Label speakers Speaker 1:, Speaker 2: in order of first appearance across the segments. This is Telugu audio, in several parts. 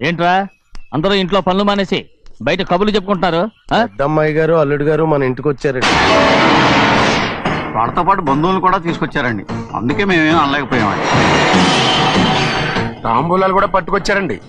Speaker 1: ఏంట్రా అందరూ ఇంట్లో పనులు మానేసి బయట కబుర్లు చెప్పుకుంటున్నారు?
Speaker 2: పెద్దమ్మాయి గారు అల్లుడు గారు మన ఇంటికి వచ్చారండి.
Speaker 3: వాళ్ళతో పాటు బంధువులు కూడా తీసుకొచ్చారండి. అందుకే మేమేం అనలేకపోయామండి.
Speaker 2: తాంబూలాలు కూడా పట్టుకొచ్చారండి.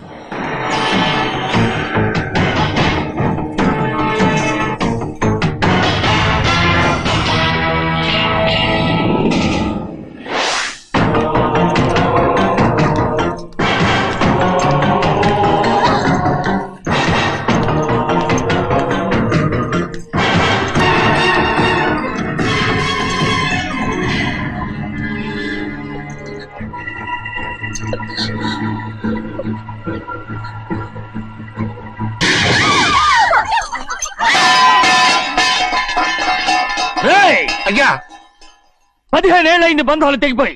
Speaker 1: అయ్యా 15 ఏళ్ళైంది బంధాలు తెగిపోయి.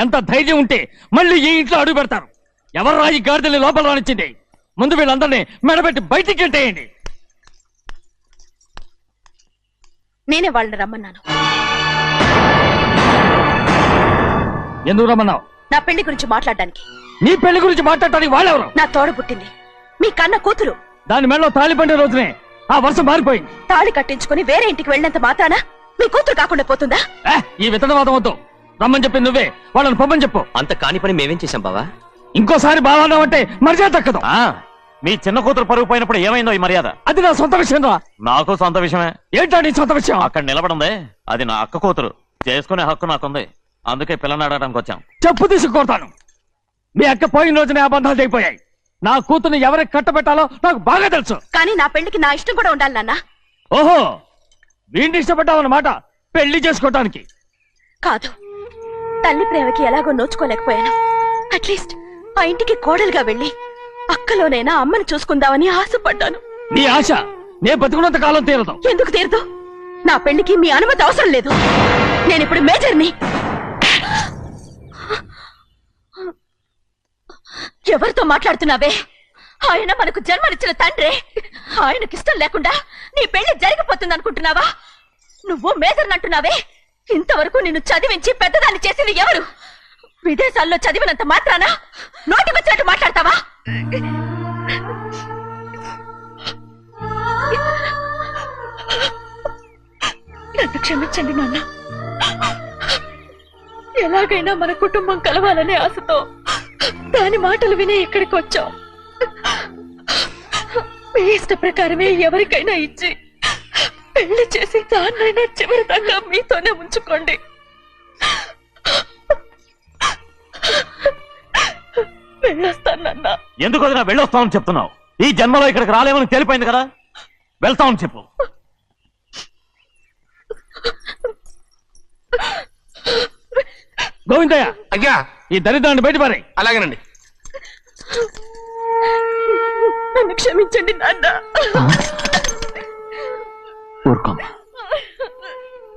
Speaker 1: ఎంత ధైర్యం ఉంటే మళ్ళీ ఈ ఇంట్లో అడుగు పెడతారు? ఎవరు రాయి గాడిదల్ని లోపల రానిచ్చింది? ముందు వీళ్ళందరినీ మెడబెట్టి బయటికి గెంటేయండి.
Speaker 4: నేనే వాళ్ళని రమ్మన్నాను.
Speaker 1: ఎందుకు రమ్మన్నావు?
Speaker 4: నా పెళ్లి గురించి మాట్లాడడానికి.
Speaker 1: నీ పెళ్లి గురించి మాట్లాడటానికి వాళ్ళెవరు?
Speaker 4: నా తోడ పుట్టింది, మీ కన్న కూతురు.
Speaker 1: దాని మెడలో తాళి పండే రోజునే ఆ వర్షం మారిపోయింది.
Speaker 4: తాళి కట్టించుకుని వేరే ఇంటికి వెళ్ళినంత మాత్రాన మీ కూతురు కాకుండా పోతుందా?
Speaker 1: ఈ విత్తనవాదం వద్దు. రమ్మని చెప్పి నువ్వే వాళ్ళని పొమ్మని చెప్పు.
Speaker 5: అంత కాని పని మేమేం చేశాం బావా?
Speaker 1: ఇంకోసారి బావన్నావు అంటే మర్యాద తక్కదు.
Speaker 6: మీ చిన్న కూతురు పరుగు పోయినప్పుడు ఏమైందో ఈ మర్యాద?
Speaker 1: అది నా సొంత విషయం రా.
Speaker 6: నాకు సొంత విషయమే.
Speaker 1: ఏంటో నీ సొంత విషయం?
Speaker 6: అక్కడ నిలబడింది అది నా అక్క కూతురు. చేసుకునే హక్కు నాకుంది. అందుకే పిల్లని అడగడానికి వచ్చాం.
Speaker 1: చెప్పు తీసుకొడతాను. మీ అక్క పోయిన రోజునే ఆ బంధాలు తెగిపోయాయి. నా కూతుర్ని ఎవరికి కట్టబెట్టాలో నాకు బాగా తెలుసు.
Speaker 4: కానీ నా పెళ్లికి నా ఇష్టం కూడా ఉండాలి నాన్న.
Speaker 1: ఓహో, వీడిని ఇష్టపడ్డావన్నమాట పెళ్లి చేసుకోవటానికి?
Speaker 4: కాదు, తల్లి ప్రేమకి ఎలాగో నోచుకోలేకపోయాను. అట్లీస్ట్ ఆ ఇంటికి కోడలుగా వెళ్ళి అక్కలోనైనా అమ్మని చూసుకుందామని ఆశపడ్డాను.
Speaker 1: నీ ఆశ నే బతుకున్నంత కాలం తీరదు.
Speaker 4: ఎందుకు తీరదు? నా పెళ్లికి మీ అనుమతి అవసరం లేదు. నేనిప్పుడు మేజర్ని. ఎవరితో మాట్లాడుతున్నావే? ఆయన మనకు జన్మనిచ్చిన తండ్రి. ఆయనకిష్టం లేకుండా నీ పెళ్లి జరిగిపోతుంది అనుకుంటున్నావా? నువ్వు మేజర్ అంటున్నావే. ఇంతవరకు నిన్ను చదివించి పెద్దదాన్ని చేసింది ఎవరు? విదేశాల్లో చదివినంత మాత్రాన నోటికొచ్చినట్టు మాట్లాడతావా? నన్ను క్షమించండి నాన్న. ఎలాగైనా మన కుటుంబం కలవాలనే ఆశతో దాని మాటలు వినే ఇక్కడికి వచ్చాం. మీ ఇష్ట ప్రకారమే ఎవరికైనా ఇచ్చి పెళ్లి చేసి దాన్నైనా చివరి దాకా మీతోనే ఉంచుకోండి. వెళ్ళొస్తానన్నా.
Speaker 6: ఎందుకు వదినా వెళ్ళొస్తామని చెప్తున్నావు? ఈ జన్మలో ఇక్కడికి రాలేమని తెలిపోయింది కదా. వెళ్తామని చెప్పు.
Speaker 1: గోవిందయ్య,
Speaker 2: అయ్యా
Speaker 1: ఈ దరిద్రాన్ని బయట పారే.
Speaker 2: అలాగేనండి.
Speaker 4: నన్ను క్షమించండి నాన్న.
Speaker 1: ఊరుకోమ్మా,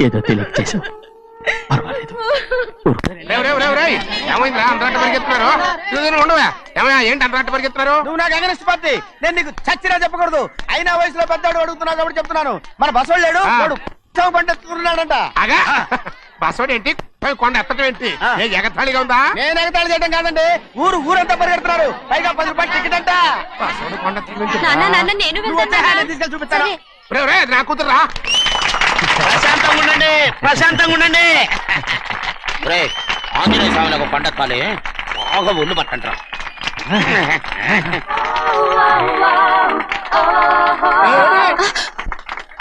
Speaker 1: ఏదో తెలియక చేసావు, పర్వాలేదు.
Speaker 2: ఏమైందిరా అంతరాట పరిగెత్తున్నారు? ఉండవా? ఏమయ్యా ఏంటి అంతరాట పరిగెత్తున్నారు?
Speaker 7: నువ్వు నాకు అగనిస్ట్ పార్టీ. నేను నీకు చచ్చినా చెప్పకూడదు. అయినా వయసులో పెద్దవాడు అడుగుతున్నావు కాబట్టి చెప్తున్నాను. మన బసవాడు లేడు, వాడు పండుతున్నాడంట.
Speaker 2: అగా బసవాడు ఏంటి? కొండ ఎత్తడం ఏంటి? ఎగతాళిగా ఉందా?
Speaker 7: నేను ఎగతాళి చేయడం కాదండి, ఊరంతా పరిగెడుతున్నారు. పైగా 10 రూపాయలు టికెట్ అంట.
Speaker 2: బసవాడు కొండ
Speaker 7: తీసుకెళ్ళి చూపిస్తాను.
Speaker 2: నా కూతురా.
Speaker 5: ప్రశాంతంగా ఉండండి. ఆంజనేయ స్వామికి పండగ కాలే బాగా ఒళ్ళు పట్టంటారా.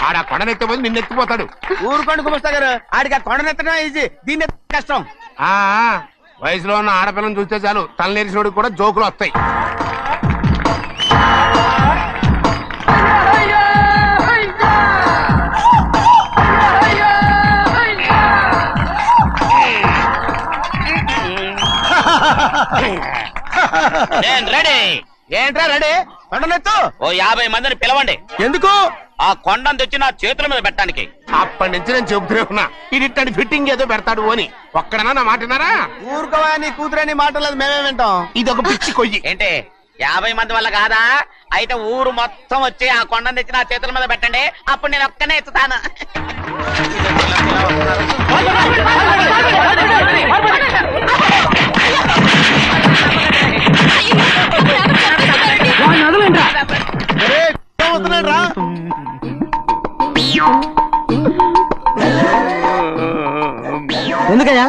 Speaker 2: ఆడ కొండనెత్తిపోతే నిన్నెత్తిపోతాడు.
Speaker 7: ఊరుకోండి కుమస్తా గారు, ఆడికి ఆ కొండనెత్తడం ఈజీ, దీన్ని కష్టం.
Speaker 2: వయసులో ఉన్న ఆడపిల్లని చూస్తే చాలు తలనేరిసినోడికి కూడా జోకులు వస్తాయి.
Speaker 7: ఏంట్రా రెడీ? కొండనెత్తు.
Speaker 5: ఓ 50 మందిని పిలవండి.
Speaker 7: ఎందుకు?
Speaker 5: ఆ కొండను తెచ్చి నా చేతుల మీద పెట్టడానికి.
Speaker 2: అప్పటి నుంచి నేను చెబుతూనే ఉన్నా, ఇది ఇట్టని ఫిట్టింగ్ ఏదో పెడతాడు అని. ఒక్కడనా నా మాట విన్నారా?
Speaker 7: ఊరుకోవా, నీ కూతురని మాటలేదు, మేమే వింటాం.
Speaker 2: ఇది ఒక పిచ్చి కొయ్యి.
Speaker 5: ఏంటి 50 మంది వల్ల కాదా? అయితే ఊరు మొత్తం వచ్చి ఆ కొండను తెచ్చి నా చేతుల మీద పెట్టండి. అప్పుడు నేను ఒక్కనే ఎత్తుతాను.
Speaker 8: ఎందుకయ్యా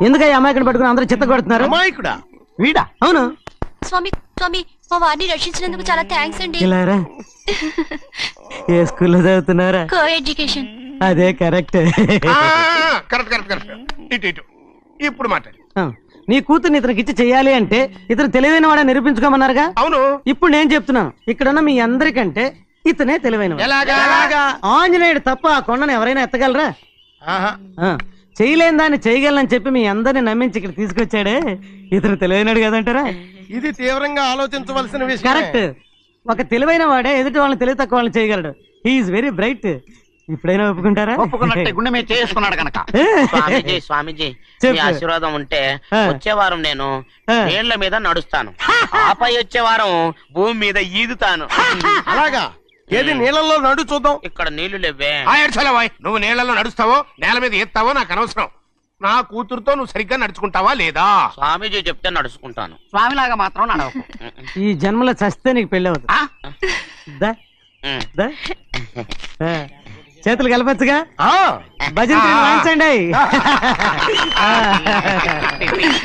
Speaker 8: ఎందుకయ్యా అమాయకుని పట్టుకుని అందరూ చిత్త కొడుతున్నారు?
Speaker 2: అమాయకుడా?
Speaker 3: వీడా?
Speaker 8: అవును.
Speaker 4: స్వామి స్వామి మా వారిని రక్షించినందుకు చాలా థ్యాంక్స్ అండి.
Speaker 8: ఇలారా ఏ స్కూల్లో చదువుతున్నారా?
Speaker 4: Coeducation.
Speaker 8: అదే కరెక్ట్.
Speaker 2: Correct correct correct. ఇటు ఇటు ఇప్పుడు మాట్లాడు.
Speaker 8: నీ కూతుర్ని ఇతనికి ఇచ్చి చెయ్యాలి అంటే ఇతను తెలివైన వాడని నిరూపించుకోమన్నారుగా.
Speaker 2: అవును.
Speaker 8: ఇప్పుడు నేను చెప్తున్నాను, ఇక్కడున్న మీ అందరికంటే ఇతనే తెలివైన.
Speaker 2: ఎలాగా?
Speaker 8: ఆంజనేయుడు తప్ప ఆ కొండను ఎవరైనా ఎత్తగలరా?
Speaker 2: ఆహా.
Speaker 8: చేయలేని దాన్ని చేయగలనని చెప్పి మీ అందరిని నమ్మించి ఇక్కడ తీసుకొచ్చాడే, ఇతను తెలివైనడు కదంటారా?
Speaker 2: ఇది తీవ్రంగా ఆలోచించవలసిన విషయం.
Speaker 8: కరెక్ట్. ఒక తెలివైన వాడే ఎదుటి వాళ్ళని తెలివి తక్కువ వాళ్ళని చేయగలడు. He is very bright. ఇప్పుడైనా ఒప్పుకుంటారా?
Speaker 3: ఒప్పుకున్నట్టే గుండె మీద చేసుకున్నాడు కనుక.
Speaker 5: స్వామీజీ స్వామీజీ
Speaker 8: చెప్పు.
Speaker 5: మీ ఆశీర్వాదం ఉంటే
Speaker 8: ఆ.
Speaker 5: వచ్చే వారం నేను
Speaker 8: ఆ.
Speaker 5: నీళ్ల మీద నడుస్తాను. ఆపై వచ్చే వారం భూమి మీద ఈదుతాను.
Speaker 2: అలాగా? ఏది నీళ్ళల్లో నడు చూద్దాం.
Speaker 5: ఇక్కడ నీళ్లు లేవే.
Speaker 2: నువ్వు నీళ్ళలో నడుస్తావో నేల మీద ఎత్తావో నాకు అనవసరం. నా కూతురుతో నువ్వు సరిగ్గా నడుచుకుంటావా లేదా?
Speaker 5: స్వామీజీ చెప్తే నడుచుకుంటాను.
Speaker 3: స్వామిలాగా మాత్రం నడవకు.
Speaker 8: ఈ జన్మలో చస్తే నీకు పెళ్ళి అవుతుంది. దా,
Speaker 5: ఉమ్.
Speaker 8: దా. చేతులు కలపచ్చుగా.
Speaker 2: ఆ.
Speaker 8: భజన వాయించండి.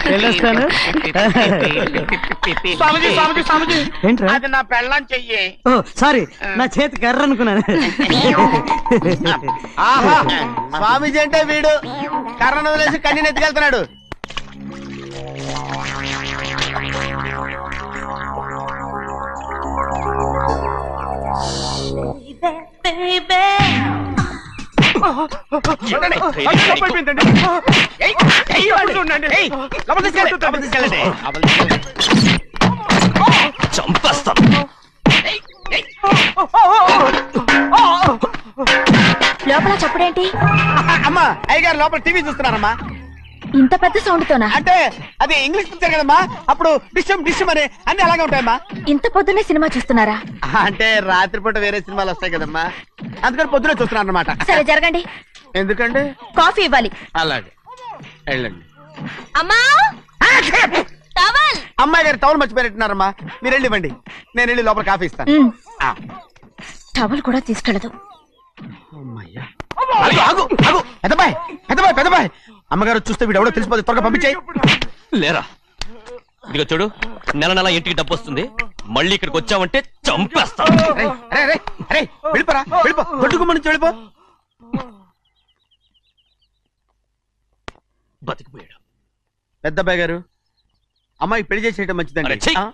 Speaker 8: వెళ్ళొస్తాను.
Speaker 5: స్వామీజీ స్వామీజీ స్వామీజీ
Speaker 8: ఏంట్రా?
Speaker 5: అది నా పెళ్ళం చెయ్యి.
Speaker 8: ఓ సారీ, నా చేతి కర్ర అనుకున్నాను.
Speaker 7: ఆహా, స్వామీజీ అంటే వీడు కర్రను వదిలేసి కన్నీని ఎత్తుకెళ్తున్నాడు.
Speaker 2: చూడండి.
Speaker 7: ఏయ్, లోపలికి తీసుకెళ్ళండి, లోపలికి తీసుకెళ్ళండి.
Speaker 1: చంపేస్తాను.
Speaker 4: లోపల చప్పుడేంటి?
Speaker 7: అమ్మా, అయ్యగారు లోపల టీవీ చూస్తున్నారమ్మా.
Speaker 4: ఇంత పెద్ద సౌండ్ తోనా?
Speaker 7: అంటే అది ఇంగ్లీష్ పిక్చర్ కదమ్మా, అప్పుడు డిషం డిషం అని అన్ని అలాగే ఉంటాయమ్మా.
Speaker 4: ఇంత పొద్దున్నే సినిమా చూస్తున్నారా?
Speaker 7: అంటే రాత్రిపూట వేరే సినిమాలు వస్తాయి కదమ్మా, అందుకని పొద్దునే చూస్తున్నాను అనమాట.
Speaker 4: సరే జరగండి,
Speaker 7: ఎందుకండి?
Speaker 4: కాఫీ ఇవ్వాలి.
Speaker 7: అలాగే వెళ్ళండి.
Speaker 4: అమ్మా టవల్.
Speaker 7: అమ్మాయి గారు టౌన్ మర్చిపోయినట్టున్నారమ్మా, మీరు వెళ్ళి ఇవ్వండి, నేను వెళ్ళి లోపల కాఫీ ఇస్తాను. ఆ.
Speaker 4: టవల్ కూడా తీసుకెళ్ళదు.
Speaker 7: అమ్మయ్యా. ఆగు, ఆగు, ఆగు. పెద్దబాయ్ పెద్దబాయ్ పెద్దబాయ్, అమ్మగారు చూస్తే వీడు ఎవడో తెలిసిపోతే త్వరగా పంపించేయి.
Speaker 1: లేరా, ఇదిగో చూడు, నెల నెల ఇంటికి డబ్బు వస్తుంది. మళ్ళీ ఇక్కడికి వచ్చావంటే చంపేస్తాను.
Speaker 7: అరే వెళ్ళిపోరా, వెళ్ళిపో, దొడ్డుకుమ్మ నుంచి వెళ్ళిపో.
Speaker 1: బతికిపోయాడు.
Speaker 7: పెద్దబాయ్ గారు, అమ్మాయి పెళ్లి చేసేయటం
Speaker 1: అరే,
Speaker 7: మంచిదండి.
Speaker 1: ఛీ!
Speaker 7: ఆ?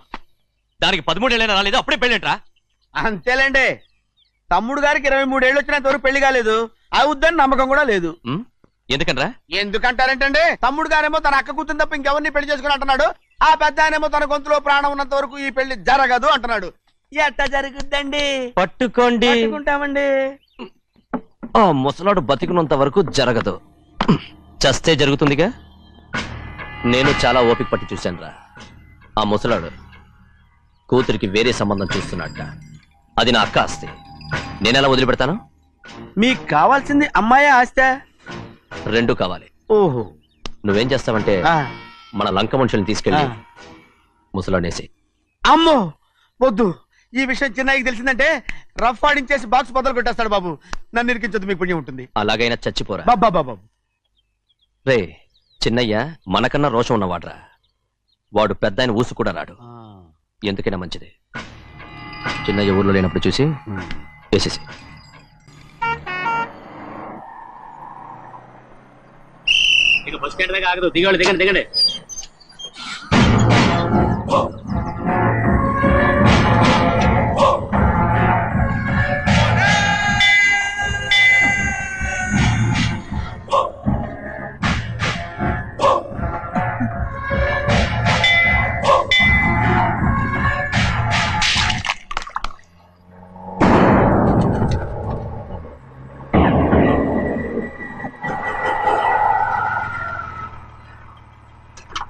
Speaker 1: దానికి 13 ఏళ్ళైనా రాలేదు, అప్పుడే పెళ్ళేంట్రా?
Speaker 7: అంతేలేండి, తమ్ముడు గారికి 23 ఏళ్ళు వచ్చినంత వరకు పెళ్లి కాలేదు, అవుద్దని నమ్మకం కూడా లేదు.
Speaker 1: ఉమ్, ఎందుకనరా?
Speaker 7: ఎందుకంటారంటండి, తమ్ముడు గారేమో తన అక్క కూతురు తప్ప ఇంకెవరిని పెళ్లి చేసుకుని అంటున్నాడు, ఆ పెద్ద ఆయనేమో తన గొంతులో ప్రాణం ఉన్నంత వరకు ఈ పెళ్లి జరగదు అంటున్నాడు. ఎట్ట జరుగుద్దండి?
Speaker 1: పట్టుకోండి.
Speaker 7: పట్టుకుంటామండి.
Speaker 1: ఆ ముసలాడు బతికినంత వరకు జరగదు, చస్తే జరుగుతుందిగా. నేను చాలా ఓపిక పట్టి చూశానురా. ఆ ముసలాడు కూతురికి వేరే సంబంధం చూస్తున్నట్ట. అది నా అక్క ఆస్తి, నేనెలా వదిలిపెడతాను?
Speaker 7: మీకు కావాల్సింది అమ్మాయి ఆస్తా?
Speaker 1: రెండు కావాలి.
Speaker 7: ఓహో.
Speaker 1: నువ్వేం చేస్తావంటే
Speaker 7: ఆ.
Speaker 1: మన లంక మనుషుల్ని తీసుకెళ్ళి
Speaker 7: ఆ.
Speaker 1: ముసలాడేసి.
Speaker 7: అమ్మో వద్దు, ఈ విషయం చిన్నయ్యకి తెలిసిందంటే రఫ్ ఆడించేసి బాక్స్ బదులు పెట్టేస్తాడు బాబు. నన్ను ఇరికించొద్దు, మీకు పుణ్యం ఉంటుంది.
Speaker 1: అలాగైనా చచ్చిపోరా.
Speaker 7: బాబా బాబు.
Speaker 1: రే చిన్నయ్య మనకన్నా రోషం ఉన్నవాడ్రా. వాడు పెద్ద ఆయన ఊసు కూడా రాడు. ఎందుకైనా మంచిది చిన్నయ్య ఊర్లో లేనప్పుడు చూసి వేసేసి. దిగండి దిగండి దిగండి.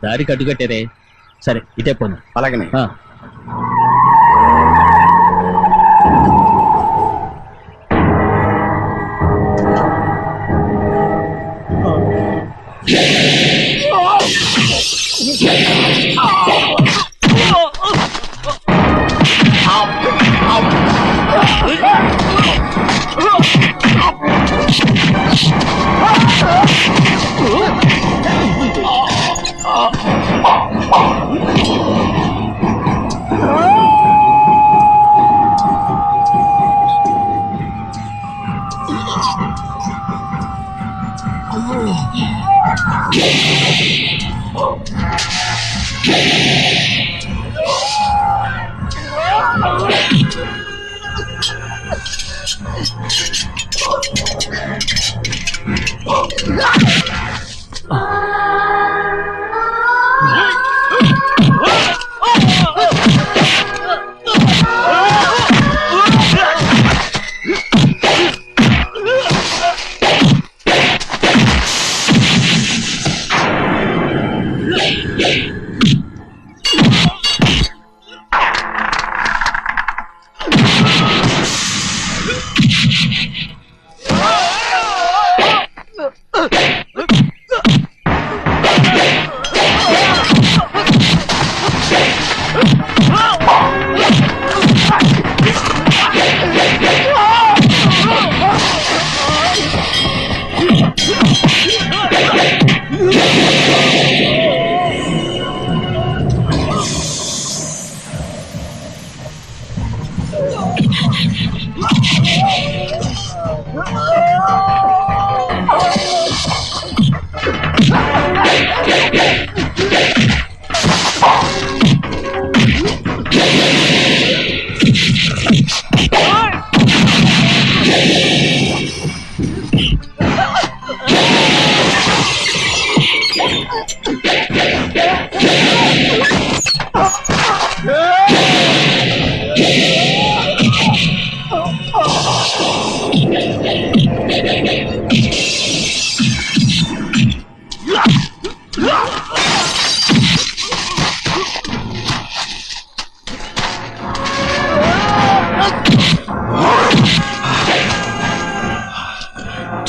Speaker 1: దారి కట్టుకట్టేరే. సరే ఇటే పోను.
Speaker 7: అలాగనే.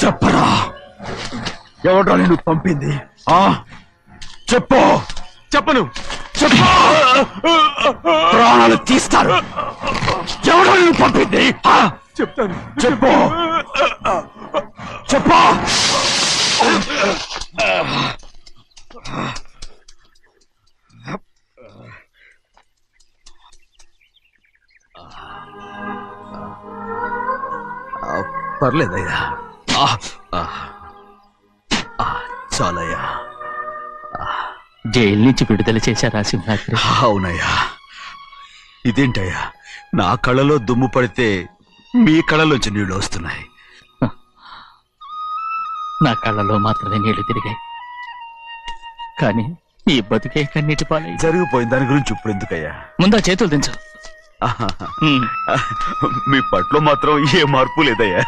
Speaker 3: చెప్పరా, ఎవడ్రా నిన్ను పంపింది? చెప్పు. చెప్పను. చెప్పు. ప్రాణాలు తీస్తారు. ఎవడ్రా నిన్ను పంపింది? చెప్తాను. చెప్పు. చెప్పు. పర్లేదయ్యా, చాలయ్యా.
Speaker 1: జైలు నుంచి విడుదల చేశారా సింహాద్రి?
Speaker 3: అవునయ్యా. ఇదేంటయ్యా, నా కళ్ళలో దుమ్ము పడితే మీ కళ్ళలోంచి నీళ్లు వస్తున్నాయి.
Speaker 1: నా కళ్ళలో మాత్రమే నీళ్లు తిరిగాయి, కానీ ఈ బతుకే కన్నీటి పాలై.
Speaker 3: జరిగిపోయిన దాని గురించి ఇప్పుడు ఎందుకయ్యా?
Speaker 1: ముందా చేతులు దించు.
Speaker 3: మీ పట్లో మాత్రం ఏ మార్పు లేదయ్యా.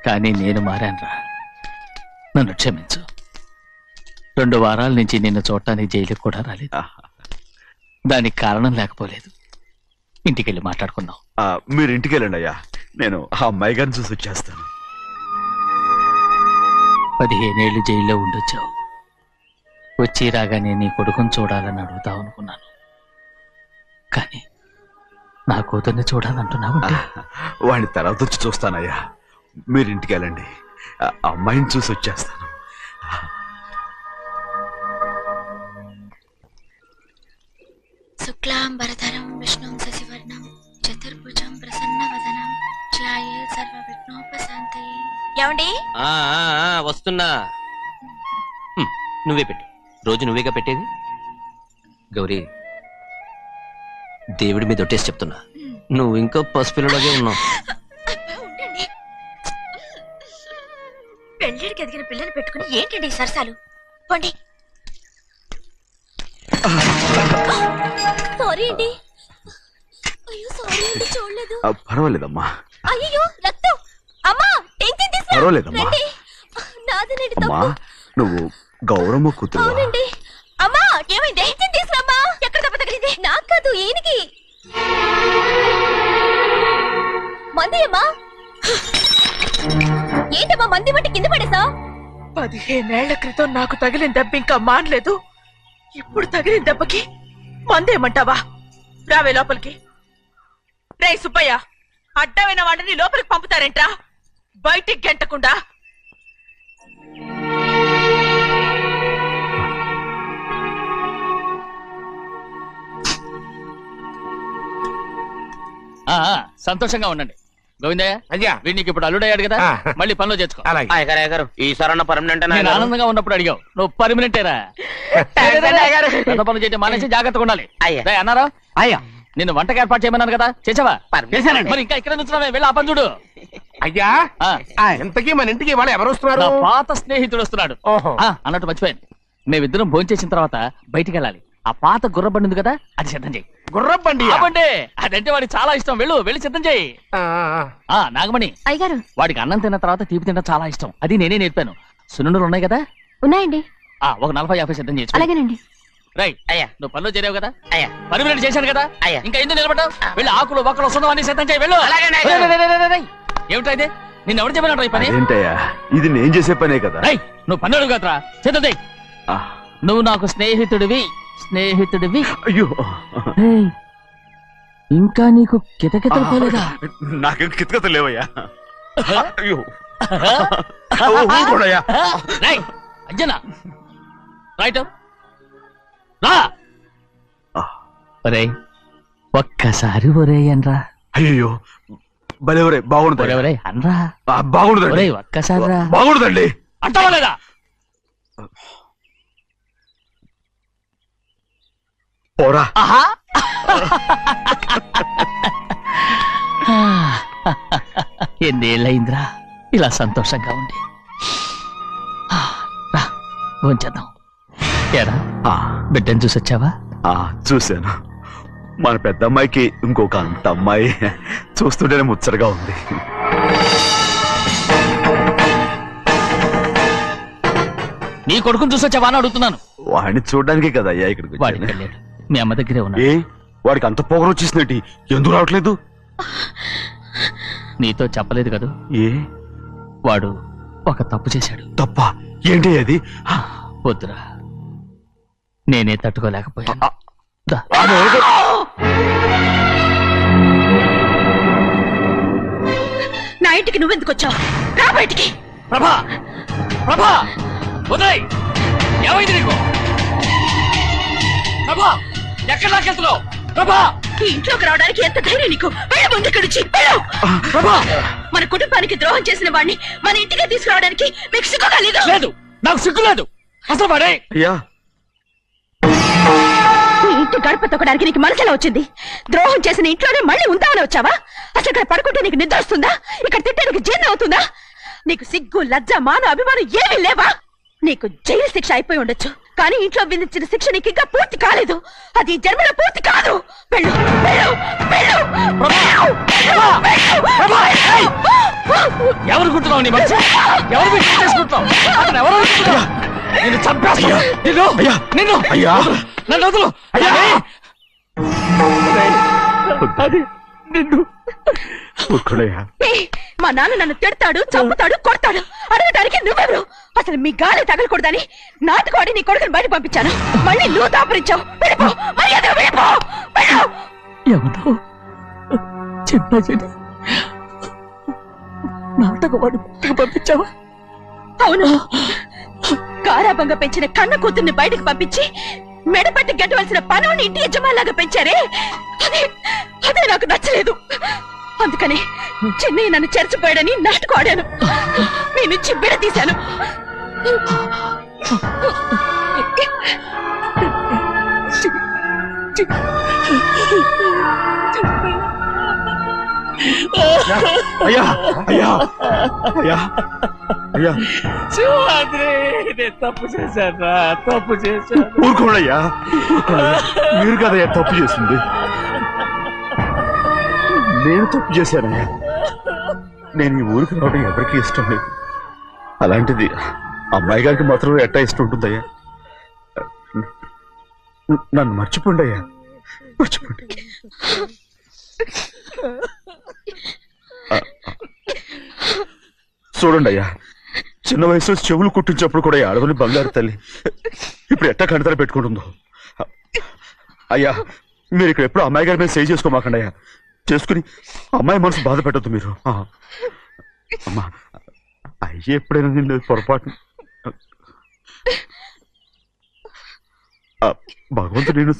Speaker 1: కానీ నేను మారానురా, నన్ను క్షమించు. 2 వారాల నుంచి నిన్ను చూడటానికి జైలుకి కూడా రాలేదు. దానికి కారణం లేకపోలేదు. ఇంటికెళ్ళి మాట్లాడుకుందాం.
Speaker 3: మీరు ఇంటికి వెళ్ళండి అయ్యా, నేను ఆ అమ్మాయి గారిని చూసి వచ్చేస్తాను.
Speaker 1: 15 ఏళ్ళు జైల్లో ఉండొచ్చావు. వచ్చి రాగానే నీ కొడుకుని చూడాలని అడుగుతావు అనుకున్నాను, కానీ నా కూతుర్ని చూడాలంటున్నావు.
Speaker 3: వాడిని తర్వాత వచ్చి చూస్తానయ్యా, మీరు ఇంటికి వెళ్ళండి. ఆ అమ్మాయిని చూసి వచ్చేస్తాను.
Speaker 9: శుక్లాంబరధరం విష్ణుం శశివర్ణం చతుర్భుజం ప్రసన్నవదనం ధ్యాయే సర్వవిఘ్నోపశాంతయే.
Speaker 4: ఏమండి?
Speaker 10: వస్తున్నా. నువ్వే పెట్టు, రోజు నువ్వేగా పెట్టేది. గౌరీ, దేవుడి మీద ఒట్టేసి చెప్తున్నా, నువ్వు ఇంకా పసిపిల్లలాగే ఉన్నావు.
Speaker 4: పెళ్ళిడికి ఎదిగిన పిల్లని పెట్టుకుని ఏంటండి ఈ సరసాలు? పోండి. సారీ అండి. అయ్యో సారీ అండి, చూడలేదు.
Speaker 3: పర్వాలేదమ్మా.
Speaker 4: అయ్యో రక్తం. అమ్మా టెన్షన్ తీసుకో.
Speaker 3: పర్వాలేదమ్మా.
Speaker 4: నాదనండి
Speaker 3: అమ్మా,
Speaker 4: తప్పు.
Speaker 3: నువ్వు గౌరమ్మ కూతురు.
Speaker 4: అవునండి. అమ్మా ఏమైంది? టెన్షన్ తీసుకురామ్మా. ఎక్కడ దెబ్బ తగిలింది? నాకు కాదు, ఈయనకి. మంది అమ్మా. ఏంటమ్మా మంది బట్టి కింద పడేసా?
Speaker 11: 15 ఏళ్ల క్రితం నాకు తగిలిన దెబ్బ ఇంకా మానలేదు. ఇప్పుడు తగిలిన దెబ్బకి మందేమంటావా? రావే లోపలికి. రే సుబ్బయ్య, అడ్డమైన వాడిని లోపలికి పంపుతారేంట్రా? బయటికి గెంటకుండా.
Speaker 1: సంతోషంగా ఉండండి. గోవిందయ్య
Speaker 2: అయ్యా
Speaker 1: వీడికి ఇప్పుడు అల్లుడయ్యాడు కదా
Speaker 2: ఆ.
Speaker 1: మళ్ళీ పనిలో చేర్చుకో.
Speaker 2: అలాగే
Speaker 5: అయ్యగారు ఈసారన్న పర్మనెంట్
Speaker 1: నేను ఆనందంగా ఉన్నప్పుడు అడిగావు, నువ్వు పర్మనెంటేరా. పెద్ద పనులు చేయడం మానేసి జాగ్రత్తగా ఉండాలి.
Speaker 5: అయ్యా.
Speaker 1: రేయ్, అన్నారా
Speaker 3: అయ్యా
Speaker 1: నిన్ను వంటకి ఏర్పాటు చేయమన్నాను కదా, చేసావా?
Speaker 3: చేశానండి.
Speaker 1: మరి ఇంకా ఇక్కడ నుంచున్నావే, వెళ్ళి ఆ పని చూడు.
Speaker 2: అయ్యా
Speaker 1: ఆ,
Speaker 2: ఇంతకీ మన ఇంటికి వాళ్ళు ఎవరు వస్తున్నారు?
Speaker 1: నా పాత స్నేహితుడు వస్తున్నాడు.
Speaker 2: ఓహో.
Speaker 1: అన్నట్టు మర్చిపోయాను, మేమిద్దరం భోంచేసిన తర్వాత బయటికి వెళ్ళాలి. ఆ పాత గుర్ర బండి ఉంది కదా, అది సిద్ధం చేయి.
Speaker 2: గుర్రబండి
Speaker 1: బండి అదంటే వాడికి చాలా ఇష్టం. వెళ్ళి సిద్ధం చేయి. నాగమణి,
Speaker 9: అయ్యగారు
Speaker 1: వాడికి అన్నం తిన్న తర్వాత తీపి తినడం చాలా ఇష్టం. అది నేనే నేర్పాను. సున్నుండలు ఉన్నాయి కదా,
Speaker 9: ఉన్నాయండి.
Speaker 1: ఒక 40-50 సిద్ధం చేయొచ్చు.
Speaker 9: అలాగేనండి.
Speaker 1: రైట్.
Speaker 5: అయ్యా.
Speaker 1: నువ్వు పనిలో చేరావు కదా,
Speaker 5: అయ్యా.
Speaker 1: పర్మనెంట్ చేశాను కదా,
Speaker 5: అయ్యా.
Speaker 1: ఇంకా ఎందుకు నిలబడ్డావు? వెళ్ళి ఆకులు బొక్కలు వస్తుందో అన్ని సిద్ధం చేయి. వెళ్ళు.
Speaker 5: అలాగేనండి,
Speaker 1: రేయ్,
Speaker 5: అయ్యా.
Speaker 1: రేయ్, రేయ్, రేయ్, రేయ్. ఏమిటా ఇది? నిన్ను ఎవరు చెప్పినట్టు ఈ పని?
Speaker 6: ఏంటయ్యా ఇది నేను చేసే పనే కదా.
Speaker 1: రేయ్, నువ్వు పని అడుగు కదరా, సిద్ధం చేయి.
Speaker 6: ఆ,
Speaker 1: నువ్వు నాకు స్నేహితుడివి.
Speaker 6: అయ్యో
Speaker 1: రేయ్, ఇంకా నీకు కితకితలు పోలేదా?
Speaker 6: నాకేం కితకత లేవయ్యా. అయ్యో ఊరుకోడయ్యా.
Speaker 1: రేయ్, అంజనా రైట్ రా. ఒరేయ్, ఒక్కసారి ఒరే అనరా.
Speaker 6: అయ్యో భలే ఒరే బాగుండదు.
Speaker 1: ఒరే అనరా.
Speaker 6: బాగుండదండి.
Speaker 1: ఒరేయ్, ఒక్కసారి రా.
Speaker 6: బాగుండదండి.
Speaker 1: అంటావా లేదా?
Speaker 6: పోరా.
Speaker 1: ఆహా. ఎన్నేళ్ళయిందిరా ఇలా సంతోషంగా ఉండి. రా, భోంచేద్దాం. ఏరా,
Speaker 6: ఆ,
Speaker 1: బిడ్డను చూసొచ్చావా?
Speaker 6: ఆ, చూశాను. మన పెద్ద అమ్మాయికి ఇంకొక అంత అమ్మాయి చూస్తుంటేనే ముచ్చటగా ఉంది.
Speaker 1: నీ కొడుకుని చూసొచ్చావా అని అడుగుతున్నాను.
Speaker 6: వాడిని చూడడానికే కదా అయ్యా ఇక్కడికి
Speaker 1: వాడికి
Speaker 6: వచ్చాను.
Speaker 1: వెళ్ళాడు, మీ అమ్మ దగ్గరే ఉన్నాడు.
Speaker 6: ఏ వాడికి అంత పొగరు వచ్చేసినట్టు ఎందుకు రావట్లేదు?
Speaker 1: నీతో చెప్పలేదు కదూ,
Speaker 6: ఏ
Speaker 1: వాడు ఒక తప్పు చేశాడు.
Speaker 6: తప్ప ఏంటి అది?
Speaker 1: వద్దురా, నేనే తట్టుకోలేకపోయాను. దా.
Speaker 4: నా ఇంటికి నువ్వెందుకు వచ్చావు? రా బయటికి.
Speaker 1: ప్రభా, ప్రభా, ఉదయ్, ఏమైంది నీకు? ప్రభా, ఎక్కడ నాకెళ్తున్నావు? ప్రభా,
Speaker 4: ఈ ఇంట్లోకి రావడానికి ఎంత ధైర్యం నీకు? వెళ్ళ ముందు ఇక్కడి నుంచి వెళ్ళు.
Speaker 1: ప్రభా.
Speaker 4: మన కుటుంబానికి ద్రోహం చేసిన వాడిని మన ఇంటికి తీసుకురావడానికి మీకు సిగ్గుగా లేదు?
Speaker 1: లేదు, నాకు సిగ్గు లేదు. అసలు వాడే
Speaker 6: అయ్యా
Speaker 4: ఈ ఇంటి గడప తొక్కడానికి నీకు మనసులో వచ్చింది. ద్రోహం చేసిన ఇంట్లోనే మళ్ళీ ఉందామని వచ్చావా? అసలు ఇక్కడ పడుకుంటే నీకు నిద్ర వస్తుందా? ఇక్కడ తింటే నీకు జీర్ణం అవుతుందా? నీకు సిగ్గు, లజ్జ, మాన, అభిమానం ఏమీ లేవా? నీకు జైలు శిక్ష అయిపోయి ఉండొచ్చు, కానీ ఇంట్లో విధించిన శిక్ష నీకు ఇంకా పూర్తి కాలేదు. అది ఈ జన్మలో పూర్తి కాదు. వెళ్ళు, వెళ్ళు, వెళ్ళు, వెళ్ళు, వెళ్ళు, వెళ్ళు.
Speaker 1: ఎవరు గుర్తున్నావు? నీ మంచి ఎవరు మీరు చేసుకుంటున్నావు? అతను ఎవరు అనుకుంటున్నావు? నిన్ను చంపేస్తా. నిన్ను నిన్ను
Speaker 6: అయ్యా
Speaker 1: నన్ను వదులు. అది నిన్ను.
Speaker 6: ఊరుకోడయ్యా.
Speaker 4: ఏయ్, మా నాన్న నన్ను తిడతాడు, చంపుతాడు, కొడతాడు. అడగడానికి నువ్వెవరు? అసలు మీ గాలి తగలకూడదని నాటుకోడి నీ కొడుకుని బయట పంపించాను. మళ్ళీ నువ్వు దాపరించావు. వెళ్ళిపో, మర్యాదగా వెళ్ళిపో, వెళ్ళు.
Speaker 1: ఎవరో చిన్న చెడి నాటకవాడు పంపించావా?
Speaker 4: అవును, గారాబంగా పెంచిన కన్న కూతుర్ని బయటకు పంపించి మెడపట్టి గెట్టవలసిన పనుని ఇంటి యజమానిలాగా పెంచారే, అదే నాకు నచ్చలేదు. అందుకని చెన్నై నన్ను చెరచిపోయాడని నాటకం ఆడాను. మీ నుంచి విడదీశాను.
Speaker 6: అయ్యా అయ్యా అయ్యా అయ్యా
Speaker 1: శివాద్రి, నేను తప్పు చేశాను, తప్పు చేశాను.
Speaker 6: ఊరుకోడయ్యా. మీరు కదయ్యా తప్పు చేసింది. నేను తప్పు చేశానయ్యా. నేను ఈ ఊరికి రావడం ఎవరికి ఇష్టం లేదు. అలాంటిది అమ్మాయి గారికి మాత్రం ఎట్టా ఇష్టం ఉంటుందయ్యా. నన్ను మర్చిపోండి అయ్యా, మర్చిపోండి. చూడండి అయ్యా, చిన్న వయసులో చెవులు కుట్టించినప్పుడు కూడా ఆడవని బంగారు తల్లి ఇప్పుడు ఎట్టా కణితలు పెట్టుకుంటుందో. అయ్యా, మీరు ఇక్కడ ఎప్పుడు అమ్మాయి గారి మీద సేవ్ చేసుకోమాకండి అయ్యా. చేసుకుని అమ్మాయి మనసు బాధ పెట్టద్దు మీరు. అమ్మా, అయ్యే ఎప్పుడైనా నిన్ను పొరపాటు భగవంతుడు నేను